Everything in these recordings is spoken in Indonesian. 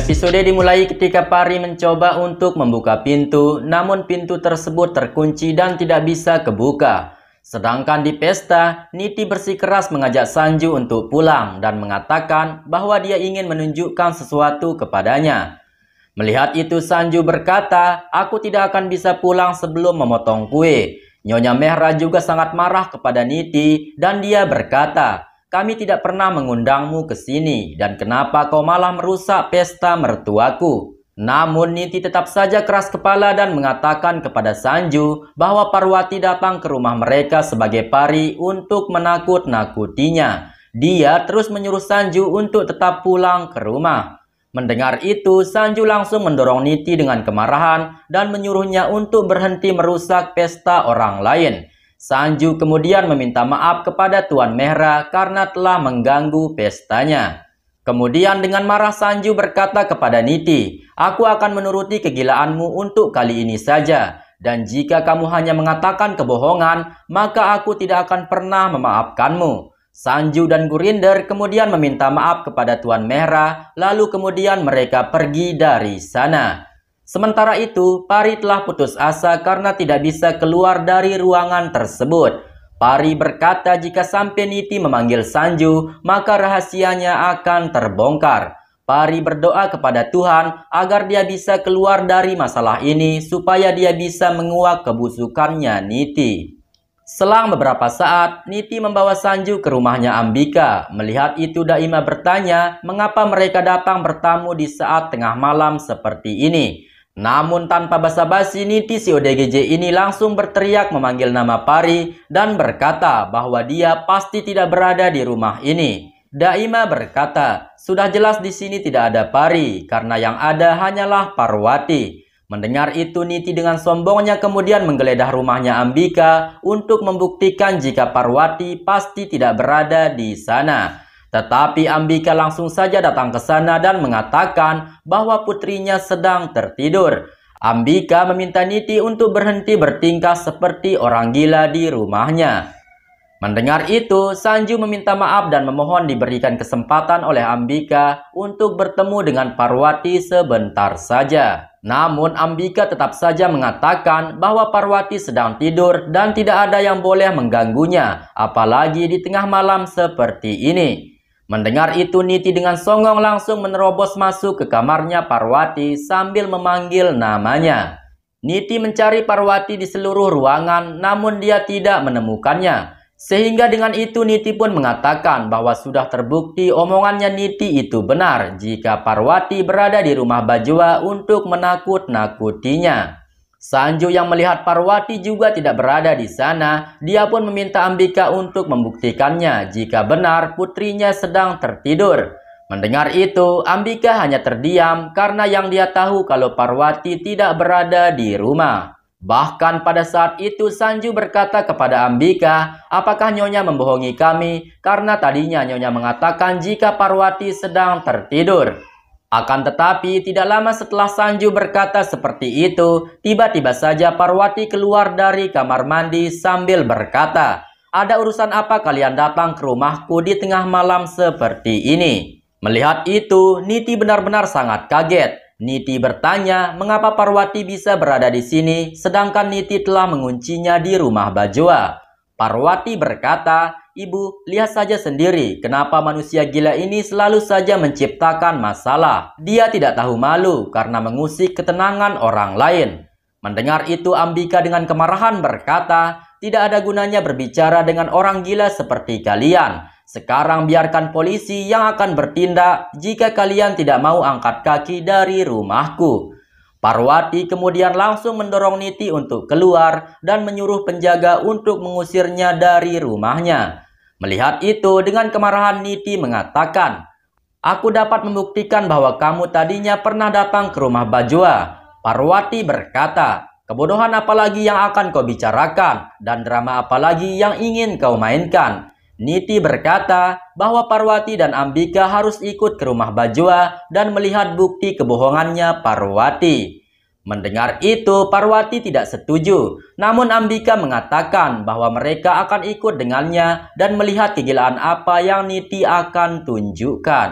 Episode dimulai ketika Pari mencoba untuk membuka pintu, namun pintu tersebut terkunci dan tidak bisa kebuka. Sedangkan di pesta, Niti bersikeras mengajak Sanju untuk pulang dan mengatakan bahwa dia ingin menunjukkan sesuatu kepadanya. Melihat itu Sanju berkata, "Aku tidak akan bisa pulang sebelum memotong kue." Nyonya Mehra juga sangat marah kepada Niti dan dia berkata, "Kami tidak pernah mengundangmu ke sini, dan kenapa kau malah merusak pesta mertuaku?" Namun Niti tetap saja keras kepala dan mengatakan kepada Sanju bahwa Parwati datang ke rumah mereka sebagai pari untuk menakut-nakutinya. Dia terus menyuruh Sanju untuk tetap pulang ke rumah. Mendengar itu, Sanju langsung mendorong Niti dengan kemarahan dan menyuruhnya untuk berhenti merusak pesta orang lain. Sanju kemudian meminta maaf kepada Tuan Mehra karena telah mengganggu pestanya. Kemudian dengan marah Sanju berkata kepada Niti, "Aku akan menuruti kegilaanmu untuk kali ini saja. Dan jika kamu hanya mengatakan kebohongan, maka aku tidak akan pernah memaafkanmu." Sanju dan Gurinder kemudian meminta maaf kepada Tuan Mehra, lalu kemudian mereka pergi dari sana. Sementara itu, Pari telah putus asa karena tidak bisa keluar dari ruangan tersebut. Pari berkata jika sampai Niti memanggil Sanju, maka rahasianya akan terbongkar. Pari berdoa kepada Tuhan agar dia bisa keluar dari masalah ini supaya dia bisa menguak kebusukannya Niti. Selang beberapa saat, Niti membawa Sanju ke rumahnya Ambika. Melihat itu Daima bertanya mengapa mereka datang bertamu di saat tengah malam seperti ini. Namun tanpa basa-basi, Niti si ODGJ ini langsung berteriak memanggil nama Pari dan berkata bahwa dia pasti tidak berada di rumah ini. Daima berkata, "Sudah jelas di sini tidak ada Pari karena yang ada hanyalah Parwati." Mendengar itu Niti dengan sombongnya kemudian menggeledah rumahnya Ambika untuk membuktikan jika Parwati pasti tidak berada di sana. Tetapi Ambika langsung saja datang ke sana dan mengatakan bahwa putrinya sedang tertidur. Ambika meminta Niti untuk berhenti bertingkah seperti orang gila di rumahnya. Mendengar itu, Sanju meminta maaf dan memohon diberikan kesempatan oleh Ambika untuk bertemu dengan Parwati sebentar saja. Namun Ambika tetap saja mengatakan bahwa Parwati sedang tidur dan tidak ada yang boleh mengganggunya, apalagi di tengah malam seperti ini. Mendengar itu Niti dengan songong langsung menerobos masuk ke kamarnya Parwati sambil memanggil namanya. Niti mencari Parwati di seluruh ruangan namun dia tidak menemukannya. Sehingga dengan itu Niti pun mengatakan bahwa sudah terbukti omongannya Niti itu benar jika Parwati berada di rumah Bajwa untuk menakut-nakutinya. Sanju yang melihat Parwati juga tidak berada di sana. Dia pun meminta Ambika untuk membuktikannya jika benar putrinya sedang tertidur. Mendengar itu, Ambika hanya terdiam karena yang dia tahu kalau Parwati tidak berada di rumah. Bahkan pada saat itu Sanju berkata kepada Ambika, "Apakah Nyonya membohongi kami? Karena tadinya Nyonya mengatakan jika Parwati sedang tertidur." Akan tetapi tidak lama setelah Sanju berkata seperti itu, tiba-tiba saja Parwati keluar dari kamar mandi sambil berkata, "Ada urusan apa kalian datang ke rumahku di tengah malam seperti ini?" Melihat itu, Niti benar-benar sangat kaget. Niti bertanya mengapa Parwati bisa berada di sini sedangkan Niti telah menguncinya di rumah Bajwa. Parwati berkata, "Ibu, lihat saja sendiri kenapa manusia gila ini selalu saja menciptakan masalah. Dia tidak tahu malu karena mengusik ketenangan orang lain." Mendengar itu Ambika dengan kemarahan berkata, "Tidak ada gunanya berbicara dengan orang gila seperti kalian. Sekarang biarkan polisi yang akan bertindak jika kalian tidak mau angkat kaki dari rumahku." Parwati kemudian langsung mendorong Niti untuk keluar dan menyuruh penjaga untuk mengusirnya dari rumahnya. Melihat itu dengan kemarahan Niti mengatakan, "Aku dapat membuktikan bahwa kamu tadinya pernah datang ke rumah Bajwa." Parwati berkata, "Kebodohan apalagi yang akan kau bicarakan dan drama apalagi yang ingin kau mainkan?" Niti berkata bahwa Parwati dan Ambika harus ikut ke rumah Bajwa dan melihat bukti kebohongannya Parwati. Mendengar itu, Parwati tidak setuju. Namun Ambika mengatakan bahwa mereka akan ikut dengannya dan melihat kegilaan apa yang Niti akan tunjukkan.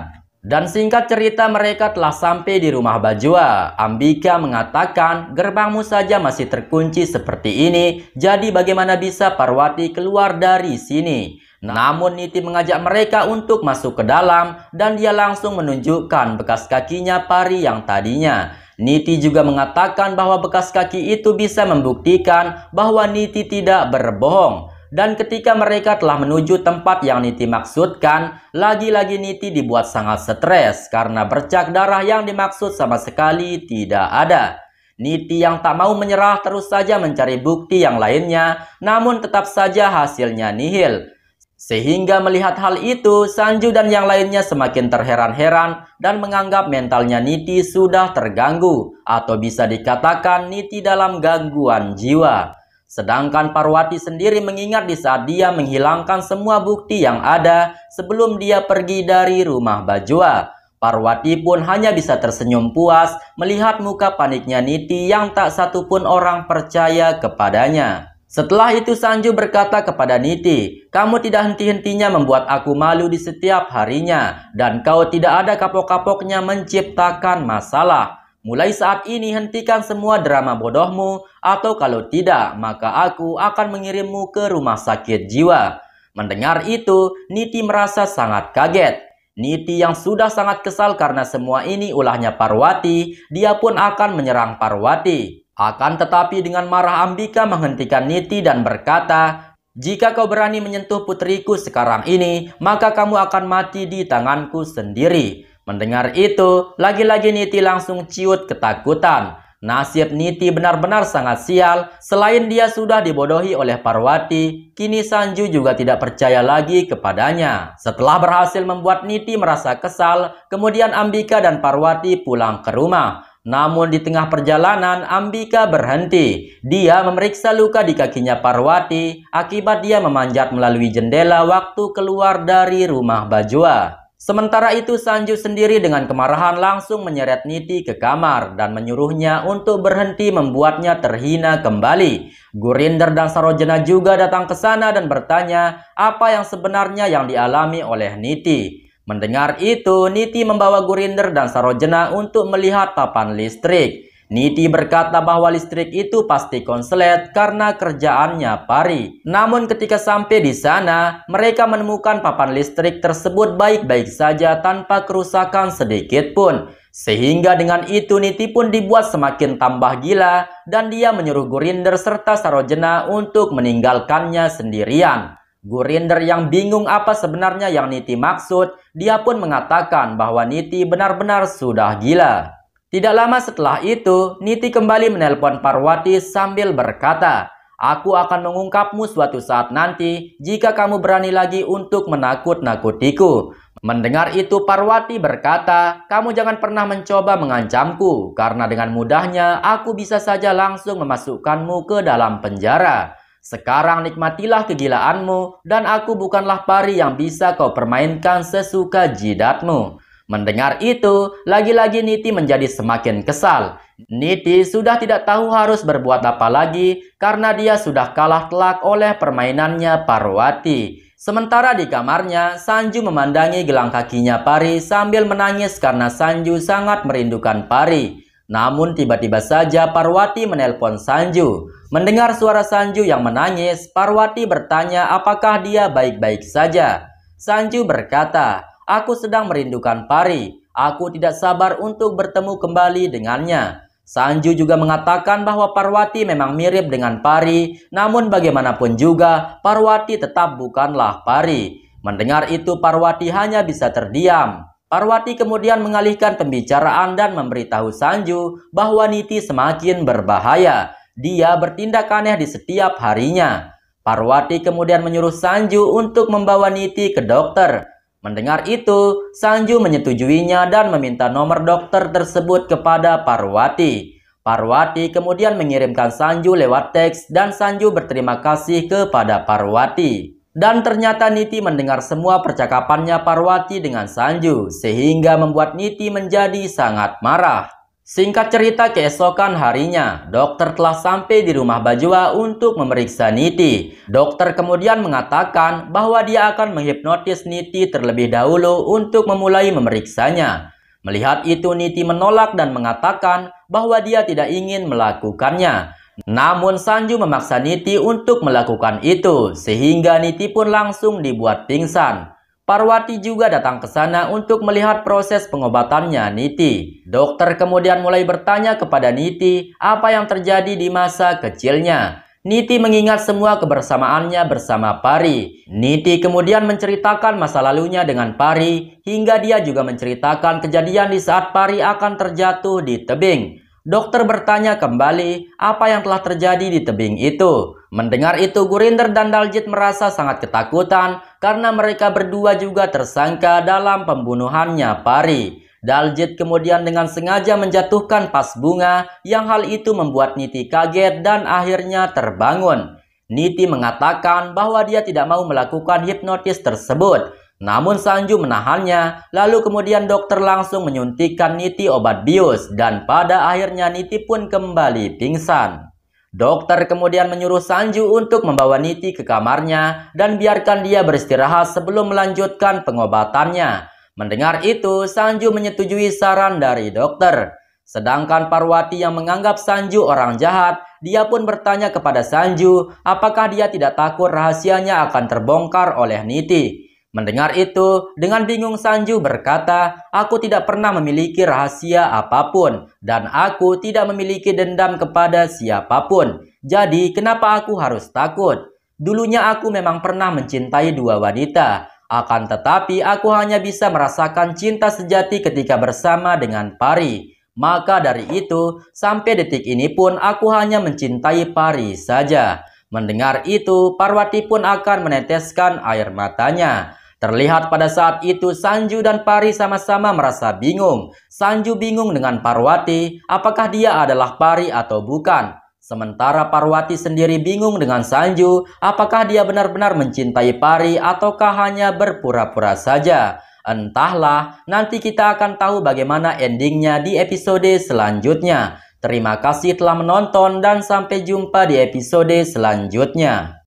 Dan singkat cerita mereka telah sampai di rumah Bajwa. Ambika mengatakan gerbangmu saja masih terkunci seperti ini, jadi bagaimana bisa Parwati keluar dari sini? Namun Niti mengajak mereka untuk masuk ke dalam dan dia langsung menunjukkan bekas kakinya Pari yang tadinya. Niti juga mengatakan bahwa bekas kaki itu bisa membuktikan bahwa Niti tidak berbohong. Dan ketika mereka telah menuju tempat yang Niti maksudkan, lagi-lagi Niti dibuat sangat stres karena bercak darah yang dimaksud sama sekali tidak ada. Niti yang tak mau menyerah terus saja mencari bukti yang lainnya, namun tetap saja hasilnya nihil. Sehingga melihat hal itu, Sanju dan yang lainnya semakin terheran-heran dan menganggap mentalnya Niti sudah terganggu, atau bisa dikatakan Niti dalam gangguan jiwa. Sedangkan Parwati sendiri mengingat di saat dia menghilangkan semua bukti yang ada sebelum dia pergi dari rumah Bajwa. Parwati pun hanya bisa tersenyum puas melihat muka paniknya Niti yang tak satupun orang percaya kepadanya. Setelah itu Sanju berkata kepada Niti, "Kamu tidak henti-hentinya membuat aku malu di setiap harinya, dan kau tidak ada kapok-kapoknya menciptakan masalah. Mulai saat ini hentikan semua drama bodohmu, atau kalau tidak, maka aku akan mengirimmu ke rumah sakit jiwa." Mendengar itu, Niti merasa sangat kaget. Niti yang sudah sangat kesal karena semua ini ulahnya Parwati, dia pun akan menyerang Parwati. Akan tetapi dengan marah Ambika menghentikan Niti dan berkata, "Jika kau berani menyentuh putriku sekarang ini, maka kamu akan mati di tanganku sendiri." Mendengar itu, lagi-lagi Niti langsung ciut ketakutan. Nasib Niti benar-benar sangat sial. Selain dia sudah dibodohi oleh Parwati, kini Sanju juga tidak percaya lagi kepadanya. Setelah berhasil membuat Niti merasa kesal, kemudian Ambika dan Parwati pulang ke rumah. Namun di tengah perjalanan, Ambika berhenti. Dia memeriksa luka di kakinya Parwati akibat dia memanjat melalui jendela waktu keluar dari rumah Bajwa. Sementara itu Sanju sendiri dengan kemarahan langsung menyeret Niti ke kamar dan menyuruhnya untuk berhenti membuatnya terhina kembali. Gurinder dan Sarojana juga datang ke sana dan bertanya apa yang sebenarnya yang dialami oleh Niti. Mendengar itu, Niti membawa Gurinder dan Sarojana untuk melihat papan listrik. Niti berkata bahwa listrik itu pasti konslet karena kerjaannya Pari. Namun ketika sampai di sana, mereka menemukan papan listrik tersebut baik-baik saja tanpa kerusakan sedikit pun. Sehingga dengan itu Niti pun dibuat semakin tambah gila dan dia menyuruh Gurinder serta Sarojana untuk meninggalkannya sendirian. Gurinder yang bingung apa sebenarnya yang Niti maksud, dia pun mengatakan bahwa Niti benar-benar sudah gila. Tidak lama setelah itu, Niti kembali menelpon Parwati sambil berkata, "Aku akan mengungkapmu suatu saat nanti jika kamu berani lagi untuk menakut-nakutiku." Mendengar itu Parwati berkata, "Kamu jangan pernah mencoba mengancamku, karena dengan mudahnya aku bisa saja langsung memasukkanmu ke dalam penjara. Sekarang nikmatilah kegilaanmu, dan aku bukanlah Pari yang bisa kau permainkan sesuka jidatmu." Mendengar itu, lagi-lagi Niti menjadi semakin kesal. Niti sudah tidak tahu harus berbuat apa lagi karena dia sudah kalah telak oleh permainannya Parwati. Sementara di kamarnya, Sanju memandangi gelang kakinya Pari sambil menangis karena Sanju sangat merindukan Pari. Namun tiba-tiba saja Parwati menelpon Sanju. Mendengar suara Sanju yang menangis, Parwati bertanya apakah dia baik-baik saja. Sanju berkata, "Aku sedang merindukan Pari. Aku tidak sabar untuk bertemu kembali dengannya." Sanju juga mengatakan bahwa Parwati memang mirip dengan Pari, namun bagaimanapun juga Parwati tetap bukanlah Pari. Mendengar itu Parwati hanya bisa terdiam. Parwati kemudian mengalihkan pembicaraan dan memberitahu Sanju bahwa Niti semakin berbahaya. Dia bertindak aneh di setiap harinya. Parwati kemudian menyuruh Sanju untuk membawa Niti ke dokter. Mendengar itu, Sanju menyetujuinya dan meminta nomor dokter tersebut kepada Parwati. Parwati kemudian mengirimkan Sanju lewat teks dan Sanju berterima kasih kepada Parwati. Dan ternyata Niti mendengar semua percakapannya Parwati dengan Sanju, sehingga membuat Niti menjadi sangat marah. Singkat cerita, keesokan harinya, dokter telah sampai di rumah Bajwa untuk memeriksa Niti. Dokter kemudian mengatakan bahwa dia akan menghipnotis Niti terlebih dahulu untuk memulai memeriksanya. Melihat itu, Niti menolak dan mengatakan bahwa dia tidak ingin melakukannya. Namun Sanju memaksa Niti untuk melakukan itu, sehingga Niti pun langsung dibuat pingsan. Parwati juga datang ke sana untuk melihat proses pengobatannya Niti. Dokter kemudian mulai bertanya kepada Niti apa yang terjadi di masa kecilnya. Niti mengingat semua kebersamaannya bersama Pari. Niti kemudian menceritakan masa lalunya dengan Pari, hingga dia juga menceritakan kejadian di saat Pari akan terjatuh di tebing. Dokter bertanya kembali apa yang telah terjadi di tebing itu. Mendengar itu, Gurinder dan Daljit merasa sangat ketakutan karena mereka berdua juga tersangka dalam pembunuhannya Pari. Daljit kemudian dengan sengaja menjatuhkan vas bunga, yang hal itu membuat Niti kaget dan akhirnya terbangun. Niti mengatakan bahwa dia tidak mau melakukan hipnotis tersebut. Namun Sanju menahannya, lalu kemudian dokter langsung menyuntikkan Niti obat bius dan pada akhirnya Niti pun kembali pingsan. Dokter kemudian menyuruh Sanju untuk membawa Niti ke kamarnya dan biarkan dia beristirahat sebelum melanjutkan pengobatannya. Mendengar itu, Sanju menyetujui saran dari dokter. Sedangkan Parwati yang menganggap Sanju orang jahat, dia pun bertanya kepada Sanju apakah dia tidak takut rahasianya akan terbongkar oleh Niti. Mendengar itu, dengan bingung Sanju berkata, "Aku tidak pernah memiliki rahasia apapun, dan aku tidak memiliki dendam kepada siapapun. Jadi, kenapa aku harus takut? Dulunya aku memang pernah mencintai dua wanita, akan tetapi aku hanya bisa merasakan cinta sejati ketika bersama dengan Pari. Maka dari itu, sampai detik ini pun aku hanya mencintai Pari saja." Mendengar itu, Parwati pun akan meneteskan air matanya. Terlihat pada saat itu Sanju dan Pari sama-sama merasa bingung. Sanju bingung dengan Parwati, apakah dia adalah Pari atau bukan. Sementara Parwati sendiri bingung dengan Sanju, apakah dia benar-benar mencintai Pari ataukah hanya berpura-pura saja. Entahlah, nanti kita akan tahu bagaimana endingnya di episode selanjutnya. Terima kasih telah menonton dan sampai jumpa di episode selanjutnya.